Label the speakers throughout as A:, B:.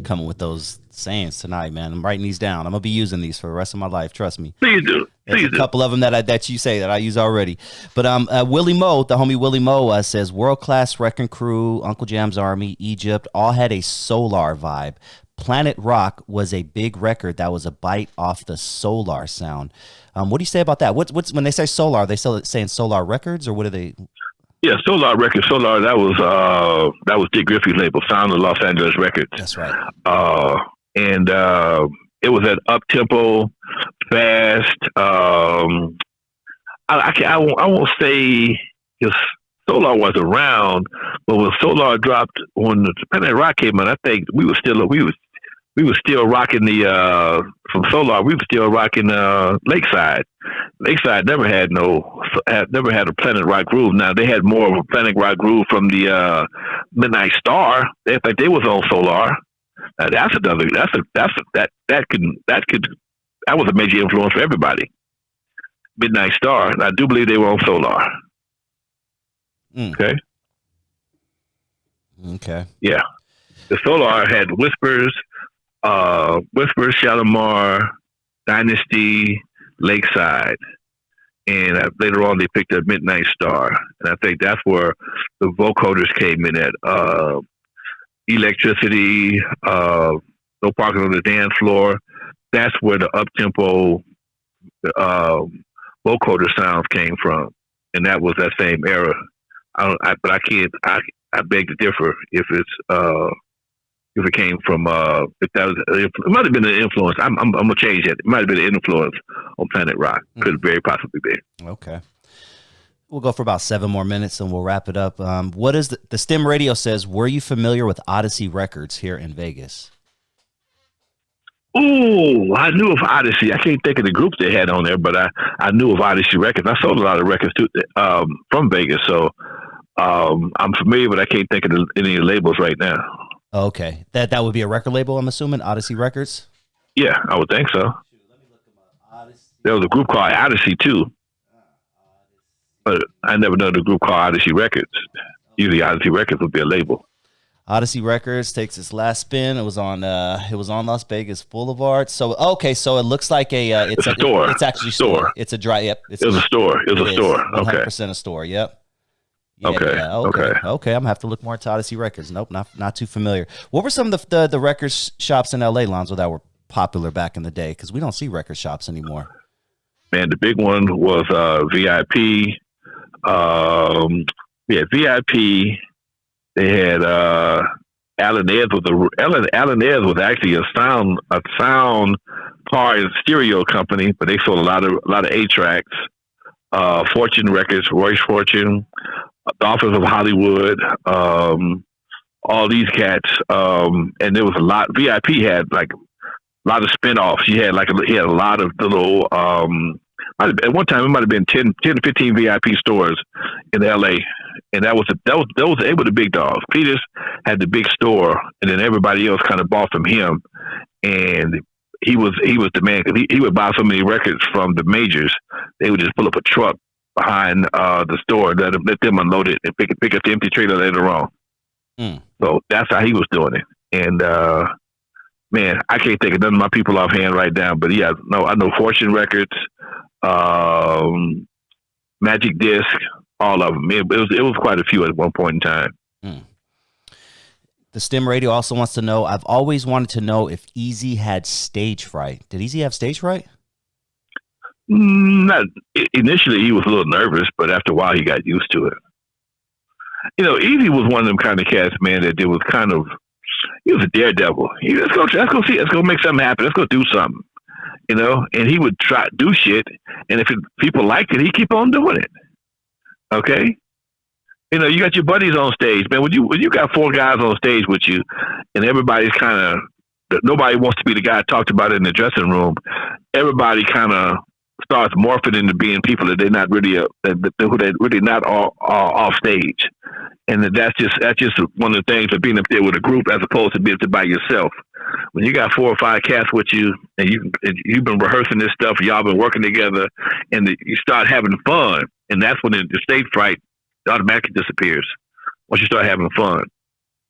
A: coming with those sayings tonight, man. I'm writing these down. I'm gonna be using these for the rest of my life. Trust me.
B: Please do.
A: There's
B: Please
A: a
B: do.
A: couple of them that you say that I use already. But Willie Mo, the homie Willie Mo, says world class wrecking crew, Uncle Jam's Army, Egypt, all had a Solar vibe. Planet Rock was a big record that was a bite off the Solar sound. What do you say about that? What's when they say Solar? Are they still saying Solar Records, or what are they?
B: Yeah, Solar Records. Solar, that was Dick Griffey's label, Sound of Los Angeles Records.
A: That's right.
B: And it was at up tempo, fast. I won't say his Solar was around, but when Solar dropped, when the Planet Rock came out, I think we were still rocking the from Solar. We were still rocking Lakeside. Lakeside never had a Planet Rock groove. Now they had more of a Planet Rock groove from the Midnight Star. In fact, they was on Solar. That was a major influence for everybody. Midnight Star, and I do believe they were on Solar. Okay.
A: Okay.
B: Yeah, the Solar had Whispers, Shalimar, Dynasty, Lakeside, and later on they picked up Midnight Star, and I think that's where the vocoders came in at. Electricity, No Parking on the Dance Floor. That's where the up tempo vocoder sounds came from, and that was that same era. But I can't. I beg to differ if it came from if that was it might have been an influence. I'm gonna change it. It might have been an influence on Planet Rock. Could very possibly be.
A: Okay. We'll go for about 7 more minutes and we'll wrap it up. What is the STEM Radio says? Were you familiar with Odyssey Records here in Vegas?
B: Ooh, I knew of Odyssey. I can't think of the groups they had on there, but I knew of Odyssey Records. I sold a lot of records too from Vegas, so I'm familiar, but I can't think of any labels right now.
A: Okay, that would be a record label, I'm assuming, Odyssey Records?
B: Yeah, I would think so. There was a group called Odyssey too, but I never know the group called Odyssey Records. Usually Odyssey Records would be a label.
A: Odyssey Records takes its last spin. It was on Las Vegas Boulevard. So so it looks like it's a store. It's actually a store. It's a dry. Yep.
B: It was a store. It was a store.
A: 100% a store. Yep. Yeah,
B: okay.
A: Yeah, okay. I'm gonna have to look more into Odyssey Records. Nope, not too familiar. What were some of the record shops in LA, Lonzo, that were popular back in the day? Because we don't see record shops anymore.
B: Man, the big one was VIP. VIP. They had Alan Ayres was actually a sound car and stereo company, but they sold a lot of 8-tracks. Fortune Records, Royce Fortune, Dolphins of Hollywood, all these cats, and there was a lot. VIP had like a lot of spinoffs. He had a lot of little. At one time, it might have been 10 to 15 VIP stores in LA, and they were the big dogs. Peters had the big store, and then everybody else kind of bought from him, and he was the man because he would buy so many records from the majors. They would just pull up a truck behind the store, let them unload it, and pick up the empty trailer later on. So that's how he was doing it, and. Man, I can't think of none of my people offhand right now, but yeah, I know Fortune Records, Magic Disc, all of them. It was quite a few at one point in time.
A: The STEM Radio also wants to know, I've always wanted to know if Eazy had stage fright. Did Eazy have stage fright?
B: Not initially. He was a little nervous, but after a while, he got used to it. You know, Eazy was one of them kind of cats, man, that it was kind of. He was a daredevil. Let's go see. Let's go make something happen. Let's go do something. You know, and he would try to do shit, and if people liked it, he'd keep on doing it. Okay, you know, you got your buddies on stage, man. When you got 4 guys on stage with you, and everybody's kind of nobody wants to be the guy talked about it in the dressing room. Everybody kind of starts morphing into being people that they're not really who they're really not off stage. And that's just one of the things of being up there with a group as opposed to being up there by yourself. When you got 4 or 5 cats with you, and you've been rehearsing this stuff, y'all been working together, and you start having fun, and that's when the stage fright automatically disappears. Once you start having fun,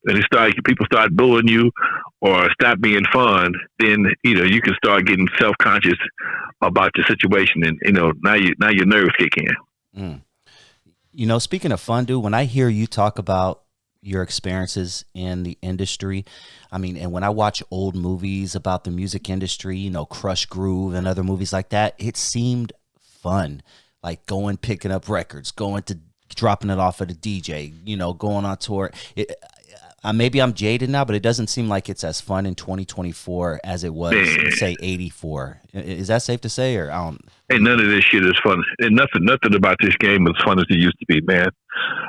B: and people start booing you, or stop being fun, then you can start getting self-conscious about your situation, and now your nerves kick in.
A: Speaking of fun, dude, when I hear you talk about your experiences in the industry, I mean, and when I watch old movies about the music industry, Crush Groove and other movies like that, it seemed fun, like picking up records, going to dropping it off at a DJ, going on tour. Maybe I'm jaded now, but it doesn't seem like it's as fun in 2024 as it was in, say, 84. Is that safe to say, or I don't?
B: Hey, none of this shit is fun. And nothing about this game is fun as it used to be, man.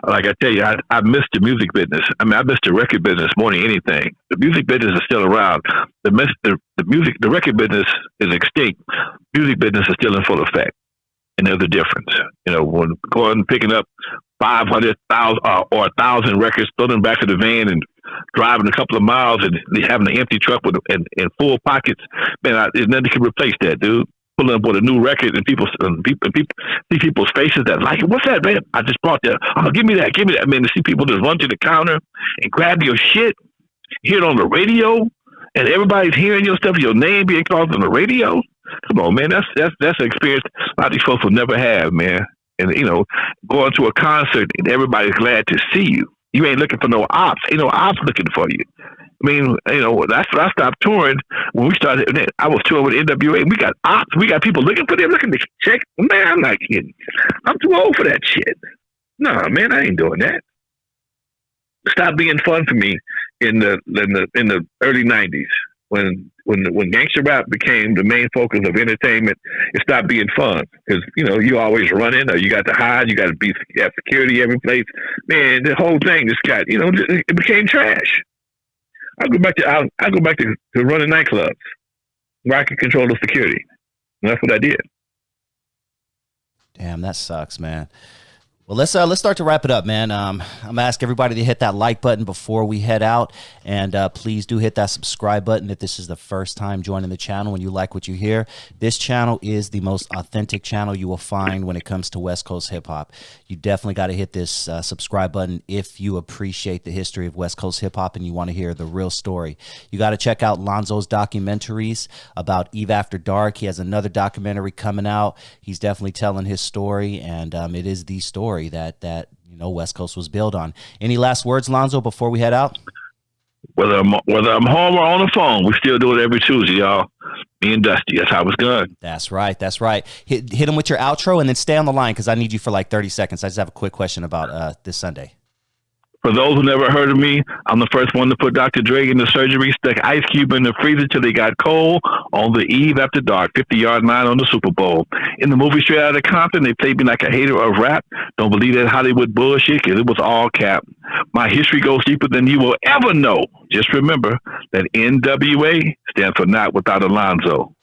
B: Like I tell you, I miss the music business. I mean, I miss the record business more than anything. The music business is still around. The record business is extinct. Music business is still in full effect. And there's a difference. When going picking up 500,000 or 1,000 records, throwing them back to the van and driving a couple of miles and having an empty truck and full pockets, man, there's nothing can replace that, dude. Pulling up with a new record and people see people's faces that like it. What's that, man? I just brought that. Oh, give me that, man. To see people just run to the counter and grab your shit, hear it on the radio, and everybody's hearing your stuff, your name being called on the radio. Come on, man. That's an experience a lot of these folks will never have, man. And going to a concert and everybody's glad to see you. You ain't looking for no ops. Ain't no ops looking for you. I mean, that's when I stopped touring. When we started, I was touring with N.W.A. We got ops. We got people looking for them, looking to check. Man, I'm not kidding. I'm too old for that shit. No, man, I ain't doing that. Stopped being fun for me in the early '90s. When gangster rap became the main focus of entertainment, it stopped being fun because you always running or you got to hide, you have security every place. Man, the whole thing just got it became trash. I go back to running nightclubs where I can control the security. And that's what I did.
A: Damn, that sucks, man. Well, let's start to wrap it up, man. I'm gonna ask everybody to hit that like button before we head out, and please do hit that subscribe button if this is the first time joining the channel and you like what you hear. This channel is the most authentic channel you will find when it comes to West Coast hip hop. You definitely got to hit this subscribe button if you appreciate the history of West Coast hip hop and you want to hear the real story. You got to check out Lonzo's documentaries about Eve After Dark. He has another documentary coming out. He's definitely telling his story, and it is the story that West Coast was built on. Any last words, Lonzo, before we head out?
B: Whether I'm home or on the phone, we still do it every Tuesday, y'all. Me and Dusty. That's how it's done.
A: That's right. Hit him with your outro and then stay on the line because I need you for like 30 seconds. I just have a quick question about this Sunday.
B: For those who never heard of me, I'm the first one to put Dr. Dre in the surgery, stuck Ice Cube in the freezer till they got cold on the Eve After Dark, 50-yard line on the Super Bowl. In the movie Straight Outta Compton, they played me like a hater of rap. Don't believe that Hollywood bullshit because it was all cap. My history goes deeper than you will ever know. Just remember that N.W.A. stands for Not Without Lonzo.